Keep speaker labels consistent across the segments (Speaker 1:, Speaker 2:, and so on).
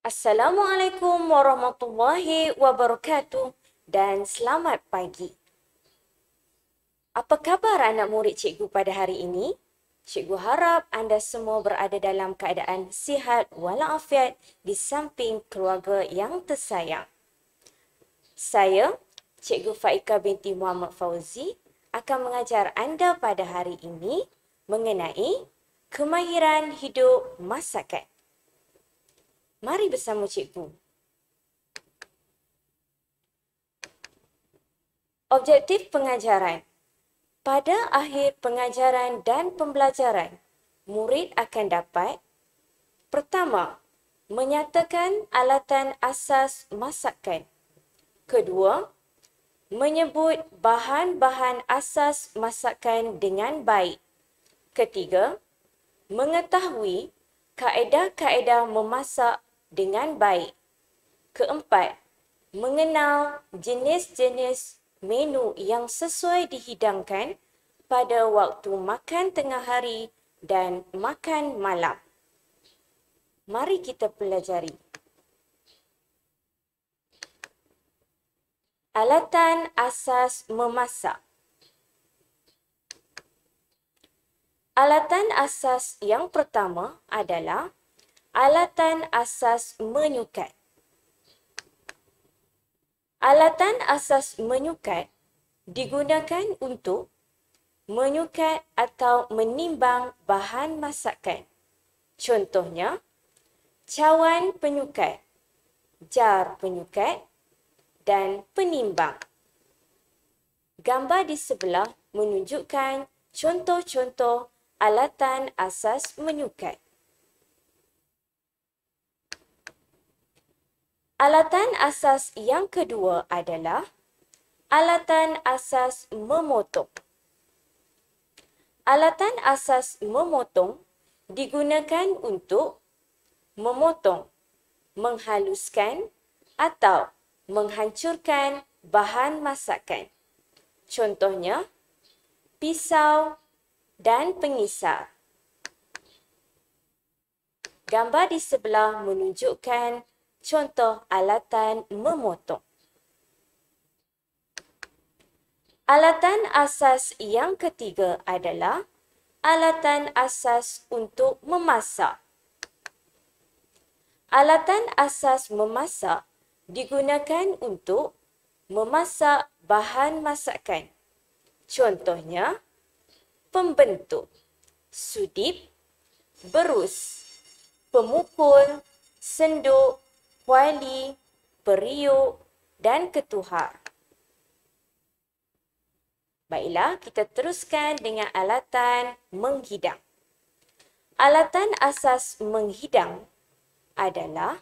Speaker 1: Assalamualaikum warahmatullahi wabarakatuh dan selamat pagi. Apa khabar anak murid cikgu pada hari ini? Cikgu harap anda semua berada dalam keadaan sihat walafiat di samping keluarga yang tersayang. Saya, Cikgu Faika binti Muhammad Fauzi, akan mengajar anda pada hari ini mengenai kemahiran hidup masakan. Mari bersama cikgu. Objektif pengajaran. Pada akhir pengajaran dan pembelajaran, murid akan dapat: pertama, menyatakan alatan asas masakan. Kedua, menyebut bahan-bahan asas masakan dengan baik. Ketiga, mengetahui kaedah-kaedah memasak dengan baik. Keempat, mengenal jenis-jenis menu yang sesuai dihidangkan pada waktu makan tengah hari dan makan malam. Mari kita pelajari. Alatan asas memasak. Alatan asas yang pertama adalah alatan asas menyukat. Alatan asas menyukat digunakan untuk menyukat atau menimbang bahan masakan. Contohnya, cawan penyukat, jar penyukat dan penimbang. Gambar di sebelah menunjukkan contoh-contoh alatan asas menyukat. Alatan asas yang kedua adalah alatan asas memotong. Alatan asas memotong digunakan untuk memotong, menghaluskan atau menghancurkan bahan masakan. Contohnya, pisau dan pengisar. Gambar di sebelah menunjukkan contoh alatan memotong. Alatan asas yang ketiga adalah alatan asas untuk memasak. Alatan asas memasak digunakan untuk memasak bahan masakan. Contohnya, pembentuk, sudip, berus, pemukul, senduk, kuali, periuk dan ketuhar. Baiklah, kita teruskan dengan alatan menghidang. Alatan asas menghidang adalah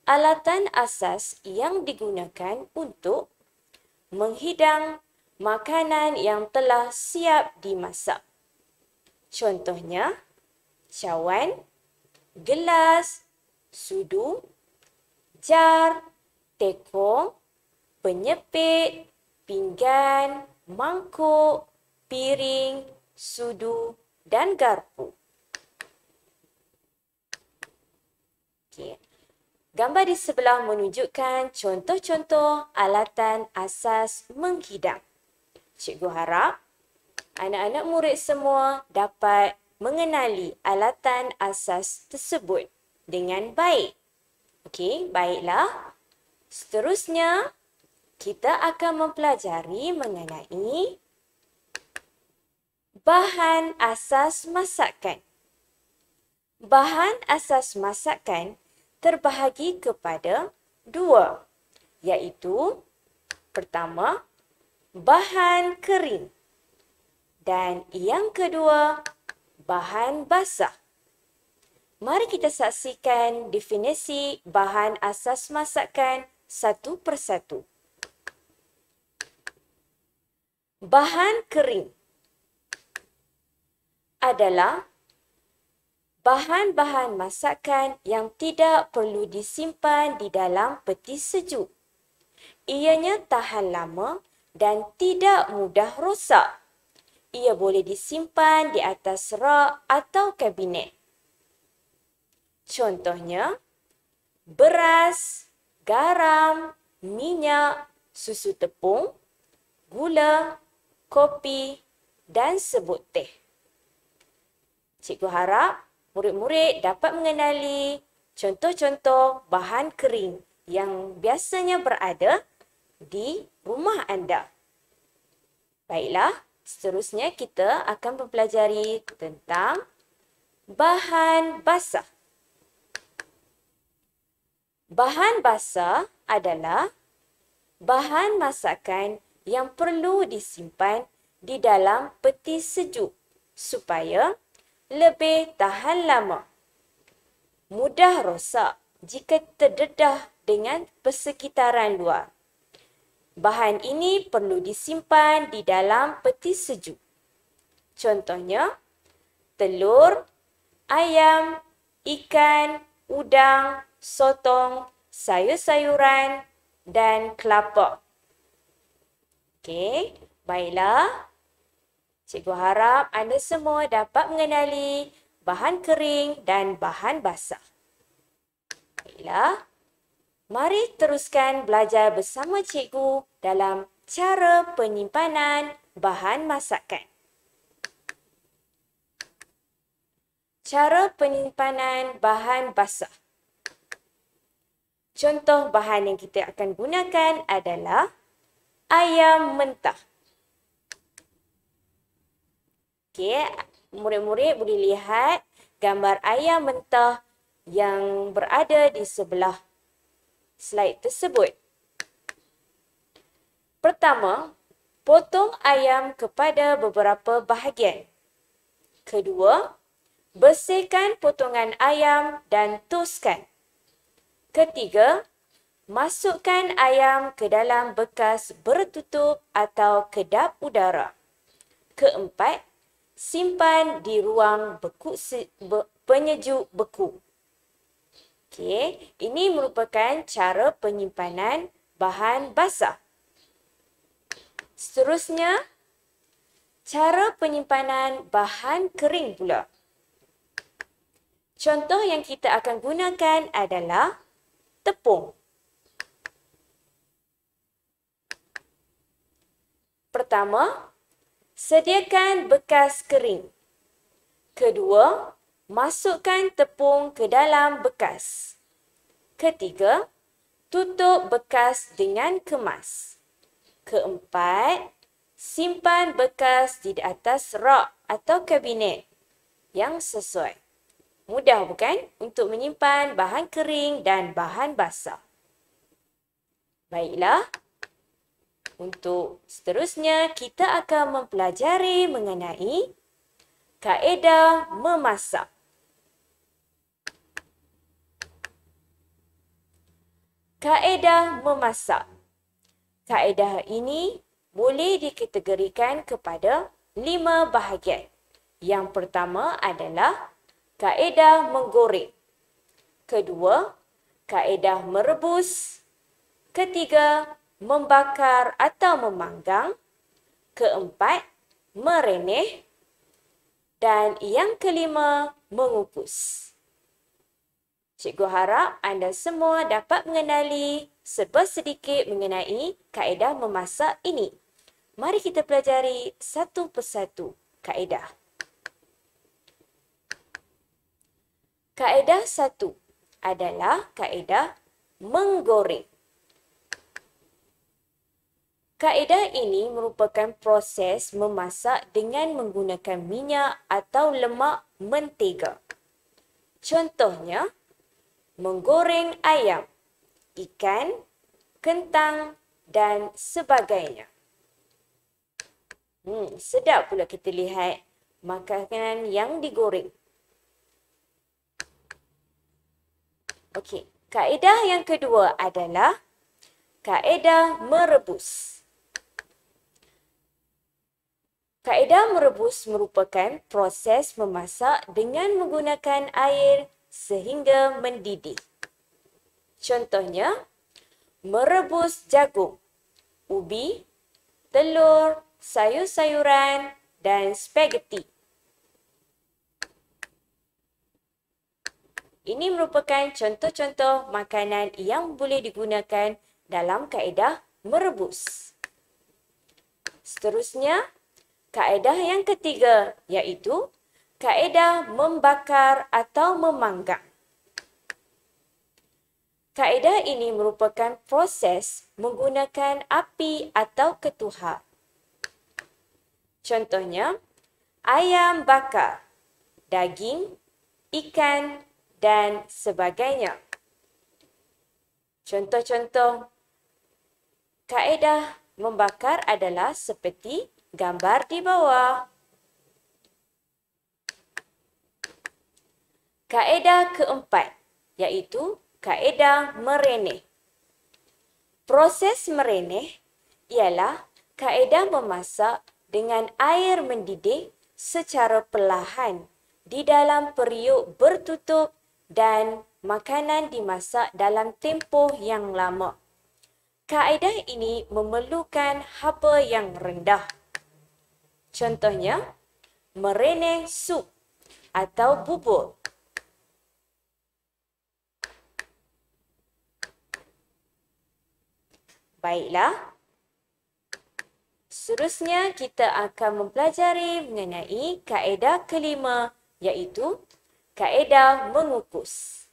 Speaker 1: alatan asas yang digunakan untuk menghidang makanan yang telah siap dimasak. Contohnya, cawan, gelas, sudu, jar, tekong, penyepit, pinggan, mangkuk, piring, sudu dan garpu. Okey. Gambar di sebelah menunjukkan contoh-contoh alatan asas menghidang. Cikgu harap anak-anak murid semua dapat mengenali alatan asas tersebut dengan baik. Okey, baiklah. Seterusnya, kita akan mempelajari mengenai bahan asas masakan. Bahan asas masakan terbahagi kepada dua, iaitu pertama, bahan kering dan yang kedua, bahan basah. Mari kita saksikan definisi bahan asas masakan satu persatu. Bahan kering adalah bahan-bahan masakan yang tidak perlu disimpan di dalam peti sejuk. Ianya tahan lama dan tidak mudah rosak. Ia boleh disimpan di atas rak atau kabinet. Contohnya, beras, garam, minyak, susu tepung, gula, kopi dan sebut teh. Cikgu harap murid-murid dapat mengenali contoh-contoh bahan kering yang biasanya berada di rumah anda. Baiklah, seterusnya kita akan mempelajari tentang bahan basah. Bahan basah adalah bahan masakan yang perlu disimpan di dalam peti sejuk supaya lebih tahan lama. Mudah rosak jika terdedah dengan persekitaran luar. Bahan ini perlu disimpan di dalam peti sejuk. Contohnya, telur, ayam, ikan, udang, sotong, sayur-sayuran dan kelapa. Okey, baiklah. Cikgu harap anda semua dapat mengenali bahan kering dan bahan basah. Baiklah. Mari teruskan belajar bersama cikgu dalam cara penyimpanan bahan masakan. Cara penyimpanan bahan basah. Contoh bahan yang kita akan gunakan adalah ayam mentah. Okey, murid-murid boleh lihat gambar ayam mentah yang berada di sebelah slide tersebut. Pertama, potong ayam kepada beberapa bahagian. Kedua, bersihkan potongan ayam dan toskan. Ketiga, masukkan ayam ke dalam bekas bertutup atau kedap udara. Keempat, simpan di ruang penyejuk beku. Okey, ini merupakan cara penyimpanan bahan basah. Seterusnya, cara penyimpanan bahan kering pula. Contoh yang kita akan gunakan adalah tepung. Pertama, sediakan bekas kering. Kedua, masukkan tepung ke dalam bekas. Ketiga, tutup bekas dengan kemas. Keempat, simpan bekas di atas rak atau kabinet yang sesuai. Mudah bukan untuk menyimpan bahan kering dan bahan basah. Baiklah, untuk seterusnya kita akan mempelajari mengenai kaedah memasak. Kaedah memasak. Kaedah ini boleh dikategorikan kepada 5 bahagian. Yang pertama adalah kaedah menggoreng. Kedua, kaedah merebus. Ketiga, membakar atau memanggang. Keempat, mereneh. Dan yang kelima, mengukus. Cikgu harap anda semua dapat mengenali serba sedikit mengenai kaedah memasak ini. Mari kita pelajari satu persatu kaedah. Kaedah 1 adalah kaedah menggoreng. Kaedah ini merupakan proses memasak dengan menggunakan minyak atau lemak mentega. Contohnya, menggoreng ayam, ikan, kentang dan sebagainya. Sedap pula kita lihat makanan yang digoreng. Okey, kaedah yang kedua adalah kaedah merebus. Kaedah merebus merupakan proses memasak dengan menggunakan air sehingga mendidih. Contohnya, merebus jagung, ubi, telur, sayur-sayuran dan spaghetti. Ini merupakan contoh-contoh makanan yang boleh digunakan dalam kaedah merebus. Seterusnya, kaedah yang ketiga iaitu kaedah membakar atau memanggang. Kaedah ini merupakan proses menggunakan api atau ketuhar. Contohnya, ayam bakar, daging, ikan, dan sebagainya. Contoh-contoh kaedah membakar adalah seperti gambar di bawah. Kaedah keempat iaitu kaedah mereneh. Proses mereneh ialah kaedah memasak dengan air mendidih secara perlahan di dalam periuk bertutup dan makanan dimasak dalam tempoh yang lama. Kaedah ini memerlukan haba yang rendah. Contohnya, mereneh sup atau bubur. Baiklah. Seterusnya kita akan mempelajari mengenai kaedah kelima iaitu kaedah mengukus.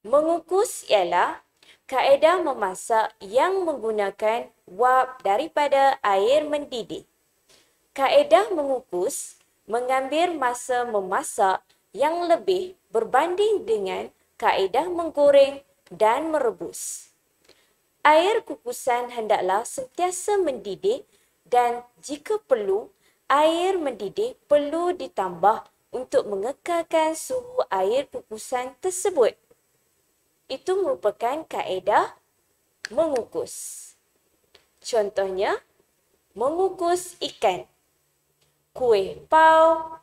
Speaker 1: Mengukus ialah kaedah memasak yang menggunakan wap daripada air mendidih. Kaedah mengukus mengambil masa memasak yang lebih berbanding dengan kaedah menggoreng dan merebus. Air kukusan hendaklah sentiasa mendidih dan jika perlu, air mendidih perlu ditambah untuk mengekalkan suhu air kukusan tersebut. Itu merupakan kaedah mengukus. Contohnya, mengukus ikan, kuih pau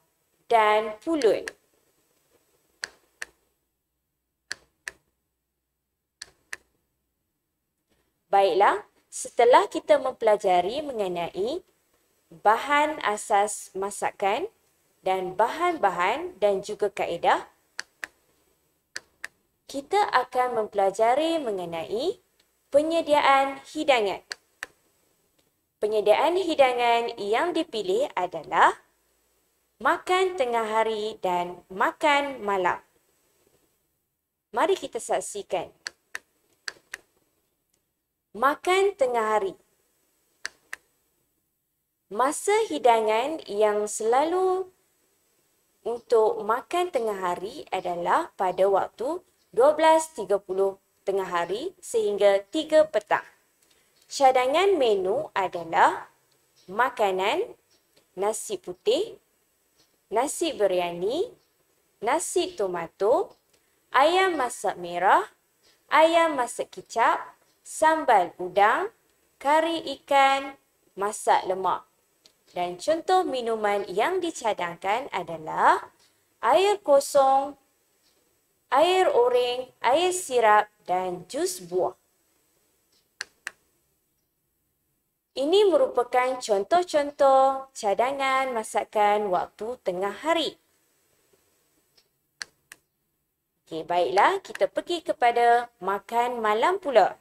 Speaker 1: dan pulut. Baiklah, setelah kita mempelajari mengenai bahan asas masakan dan bahan-bahan dan juga kaedah, kita akan mempelajari mengenai penyediaan hidangan. Penyediaan hidangan yang dipilih adalah makan tengah hari dan makan malam. Mari kita saksikan. Makan tengah hari. Masa hidangan yang selalu untuk makan tengah hari adalah pada waktu 12.30 tengah hari sehingga 3 petang. Cadangan menu adalah makanan, nasi putih, nasi biryani, nasi tomato, ayam masak merah, ayam masak kicap, sambal udang, kari ikan, masak lemak. Dan contoh minuman yang dicadangkan adalah air kosong, air oreng, air sirap dan jus buah. Ini merupakan contoh-contoh cadangan masakan waktu tengah hari. Okey, baiklah, kita pergi kepada makan malam pula.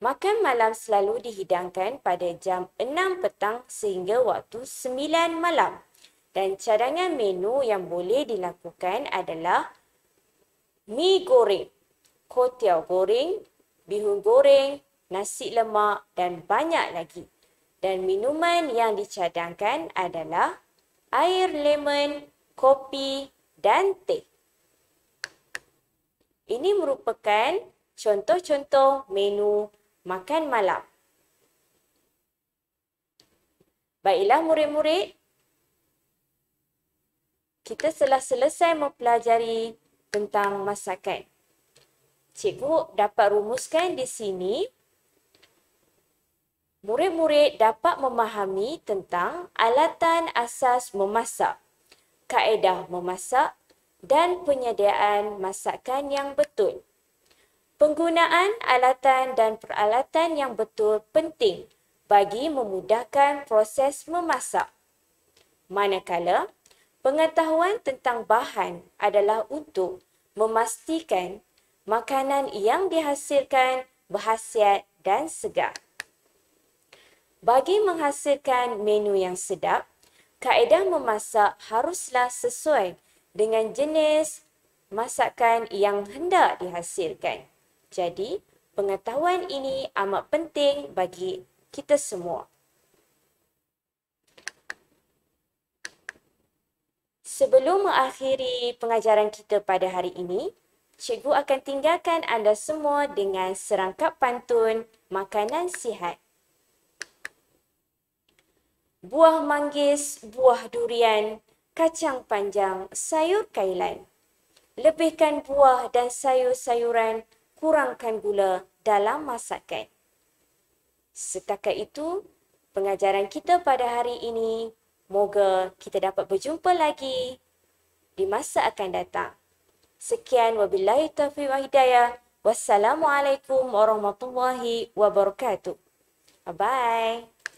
Speaker 1: Makan malam selalu dihidangkan pada jam 6 petang sehingga waktu 9 malam. Dan cadangan menu yang boleh dilakukan adalah mi goreng, kuotiao goreng, bihun goreng, nasi lemak dan banyak lagi. Dan minuman yang dicadangkan adalah air lemon, kopi dan teh. Ini merupakan contoh-contoh menu makan malam. Baiklah murid-murid, kita telah selesai mempelajari tentang masakan. Cikgu dapat rumuskan di sini, murid-murid dapat memahami tentang alatan asas memasak, kaedah memasak dan penyediaan masakan yang betul. Penggunaan alatan dan peralatan yang betul penting bagi memudahkan proses memasak. Manakala, Pengetahuan tentang bahan adalah untuk memastikan makanan yang dihasilkan berkhasiat dan segar. Bagi menghasilkan menu yang sedap, kaedah memasak haruslah sesuai dengan jenis masakan yang hendak dihasilkan. Jadi, pengetahuan ini amat penting bagi kita semua. Sebelum mengakhiri pengajaran kita pada hari ini, cikgu akan tinggalkan anda semua dengan serangkap pantun makanan sihat. Buah manggis, buah durian, kacang panjang, sayur kailan. Lebihkan buah dan sayur-sayuran, kurangkan gula dalam masakan. Setakat itu, pengajaran kita pada hari ini. Moga kita dapat berjumpa lagi di masa akan datang. Sekian, wabillahi taufiq wal hidayah. Wassalamualaikum warahmatullahi wabarakatuh. Bye-bye.